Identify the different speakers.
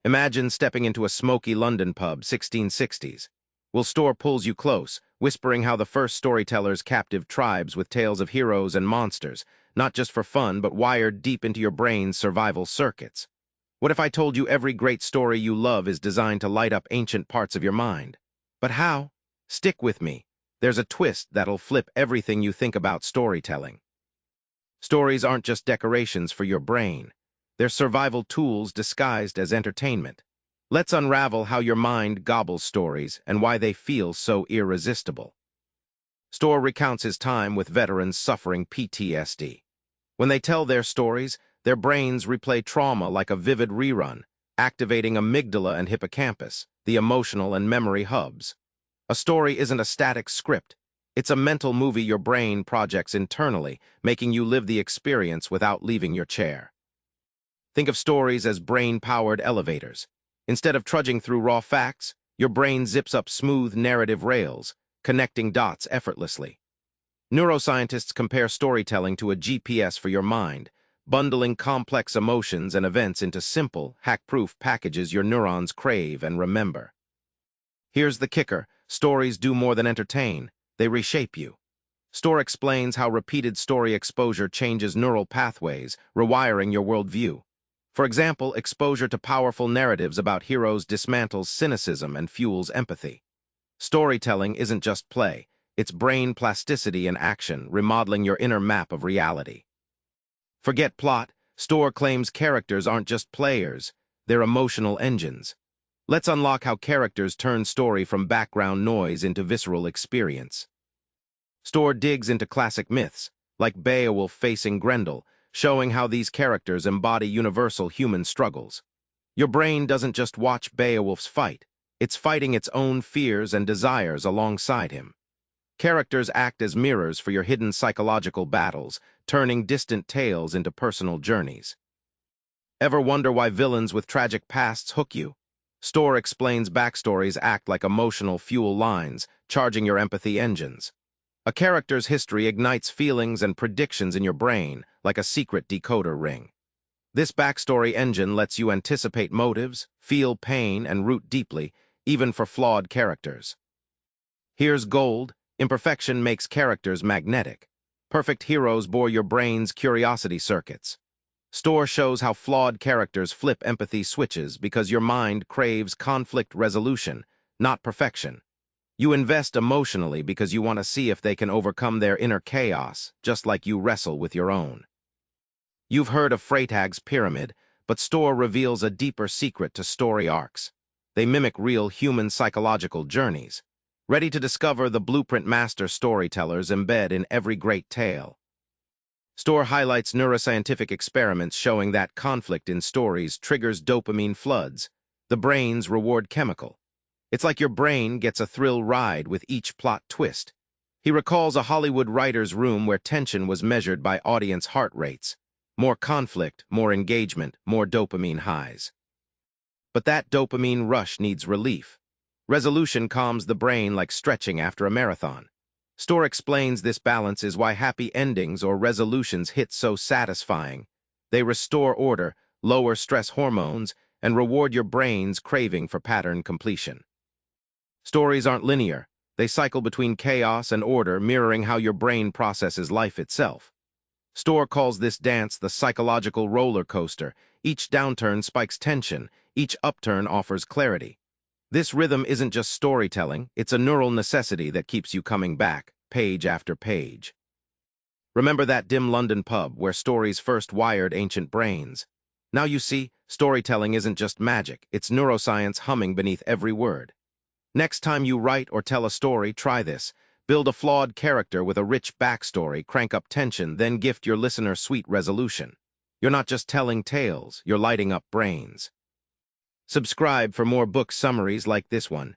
Speaker 1: Imagine stepping into a smoky London pub, 1660s. Will Storr pulls you close, whispering how the first storytellers captive tribes with tales of heroes and monsters, not just for fun, but wired deep into your brain's survival circuits. What if I told you every great story you love is designed to light up ancient parts of your mind? But how? Stick with me. There's a twist that'll flip everything you think about storytelling. Stories aren't just decorations for your brain. They're survival tools disguised as entertainment. Let's unravel how your mind gobbles stories and why they feel so irresistible. Storr recounts his time with veterans suffering PTSD. When they tell their stories, their brains replay trauma like a vivid rerun, activating amygdala and hippocampus, the emotional and memory hubs. A story isn't a static script. It's a mental movie your brain projects internally, making you live the experience without leaving your chair. Think of stories as brain-powered elevators. Instead of trudging through raw facts, your brain zips up smooth narrative rails, connecting dots effortlessly. Neuroscientists compare storytelling to a GPS for your mind, bundling complex emotions and events into simple, hack-proof packages your neurons crave and remember. Here's the kicker: stories do more than entertain, they reshape you. Storr explains how repeated story exposure changes neural pathways, rewiring your worldview. For example, exposure to powerful narratives about heroes dismantles cynicism and fuels empathy. Storytelling isn't just play, it's brain plasticity in action, remodeling your inner map of reality. Forget plot. Storr claims characters aren't just players, they're emotional engines. Let's unlock how characters turn story from background noise into visceral experience. Storr digs into classic myths, like Beowulf facing Grendel, showing how these characters embody universal human struggles. Your brain doesn't just watch Beowulf's fight, it's fighting its own fears and desires alongside him. Characters act as mirrors for your hidden psychological battles, turning distant tales into personal journeys. Ever wonder why villains with tragic pasts hook you? Storr explains backstories act like emotional fuel lines, charging your empathy engines. A character's history ignites feelings and predictions in your brain, like a secret decoder ring. This backstory engine lets you anticipate motives, feel pain, and root deeply, even for flawed characters. Here's gold: imperfection makes characters magnetic. Perfect heroes bore your brain's curiosity circuits. Storr shows how flawed characters flip empathy switches because your mind craves conflict resolution, not perfection. You invest emotionally because you want to see if they can overcome their inner chaos, just like you wrestle with your own. You've heard of Freytag's pyramid, but Storr reveals a deeper secret to story arcs. They mimic real human psychological journeys. Ready to discover the blueprint master storytellers embed in every great tale? Storr highlights neuroscientific experiments showing that conflict in stories triggers dopamine floods, the brain's reward chemical. It's like your brain gets a thrill ride with each plot twist. He recalls a Hollywood writer's room where tension was measured by audience heart rates. More conflict, more engagement, more dopamine highs. But that dopamine rush needs relief. Resolution calms the brain like stretching after a marathon. Storr explains this balance is why happy endings or resolutions hit so satisfying. They restore order, lower stress hormones, and reward your brain's craving for pattern completion. Stories aren't linear. They cycle between chaos and order, mirroring how your brain processes life itself. Storr calls this dance the psychological roller coaster. Each downturn spikes tension, each upturn offers clarity. This rhythm isn't just storytelling, it's a neural necessity that keeps you coming back, page after page. Remember that dim London pub where stories first wired ancient brains? Now you see, storytelling isn't just magic, it's neuroscience humming beneath every word. Next time you write or tell a story, try this. Build a flawed character with a rich backstory, crank up tension, then gift your listener sweet resolution. You're not just telling tales, you're lighting up brains. Subscribe for more book summaries like this one.